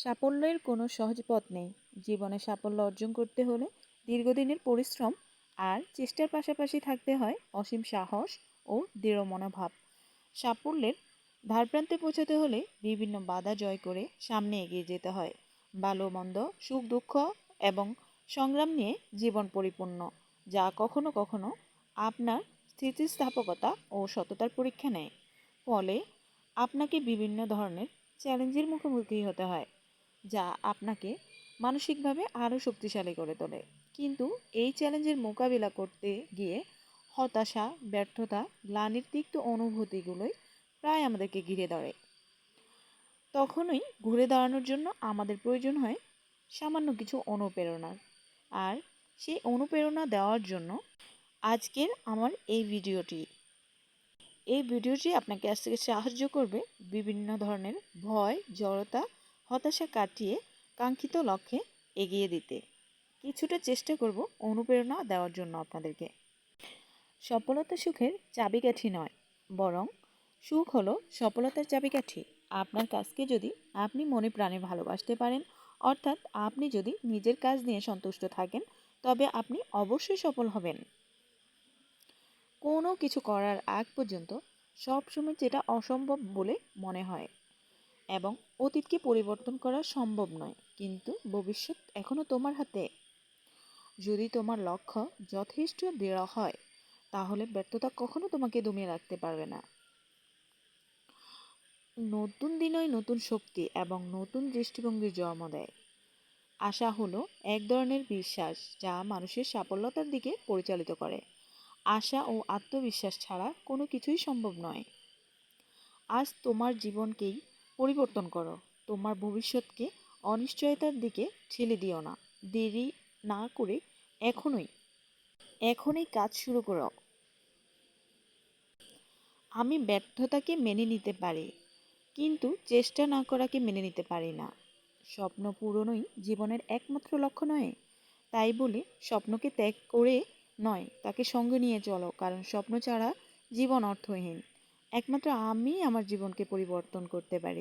সাফল্যের কোনো সহজ পথ নেই। জীবনে সাফল্য অর্জন করতে হলে দীর্ঘদিনের পরিশ্রম আর চেষ্টার পাশাপাশি থাকতে হয় অসীম সাহস ও দৃঢ় মনোভাব। সাফল্যের ধারপ্রান্তে পৌঁছাতে হলে বিভিন্ন বাধা জয় করে সামনে এগিয়ে যেতে হয়। ভালো মন্দ, সুখ দুঃখ এবং সংগ্রাম নিয়ে জীবন পরিপূর্ণ, যা কখনো কখনো আপনার স্থিতিস্থাপকতা ও সততার পরীক্ষা নেয়। ফলে আপনাকে বিভিন্ন ধরনের চ্যালেঞ্জের মুখোমুখি হতে হয়, যা আপনাকে মানসিকভাবে আরও শক্তিশালী করে তোলে। কিন্তু এই চ্যালেঞ্জের মোকাবিলা করতে গিয়ে হতাশা, ব্যর্থতা, গ্লানির তিক্ত অনুভূতিগুলোই প্রায় আমাদেরকে ঘিরে ধরে। তখনই ঘুরে দাঁড়ানোর জন্য আমাদের প্রয়োজন হয় সামান্য কিছু অনুপ্রেরণার। আর সেই অনুপ্রেরণা দেওয়ার জন্য আজকের আমার এই ভিডিওটি আপনাকে আজ থেকে সাহায্য করবে বিভিন্ন ধরনের ভয়, জড়তা, হতাশা কাটিয়ে কাঙ্ক্ষিত লক্ষ্যে এগিয়ে দিতে। কিছুটা চেষ্টা করব অনুপ্রেরণা দেওয়ার জন্য আপনাদেরকে। সফলতা সুখের চাবিকাঠি নয়, বরং সুখ হলো সফলতার চাবিকাঠি। আপনার কাজকে যদি আপনি মনে প্রাণে ভালোবাসতে পারেন, অর্থাৎ আপনি যদি নিজের কাজ নিয়ে সন্তুষ্ট থাকেন, তবে আপনি অবশ্যই সফল হবেন। কোনো কিছু করার আগ পর্যন্ত সবসময় যেটা অসম্ভব বলে মনে হয় এবং অতীতকে পরিবর্তন করা সম্ভব নয়, কিন্তু ভবিষ্যৎ এখনও তোমার হাতে। যদি তোমার লক্ষ্য যথেষ্ট দৃঢ় হয়, তাহলে ব্যর্থতা কখনো তোমাকে দমিয়ে রাখতে পারবে না। নতুন দিনই নতুন শক্তি এবং নতুন দৃষ্টিভঙ্গির জন্ম দেয়। আশা হলো এক ধরনের বিশ্বাস যা মানুষের সাফল্যতার দিকে পরিচালিত করে। আশা ও আত্মবিশ্বাস ছাড়া কোনো কিছুই সম্ভব নয়। আজ তোমার জীবনকেই পরিবর্তন করো। তোমার ভবিষ্যৎকে অনিশ্চয়তার দিকে ঠেলে দিও না। দেরি না করে এখনই কাজ শুরু করো। আমি ব্যর্থতাকে মেনে নিতে পারি, কিন্তু চেষ্টা না করাকে মেনে নিতে পারি না। স্বপ্ন পূরণই জীবনের একমাত্র লক্ষ্য নয়। তাই বলে স্বপ্নকে ত্যাগ করে নয়, তাকে সঙ্গে নিয়ে চলো, কারণ স্বপ্ন ছাড়া জীবন অর্থহীন। একমাত্র আমি আমার জীবনকে পরিবর্তন করতে পারি।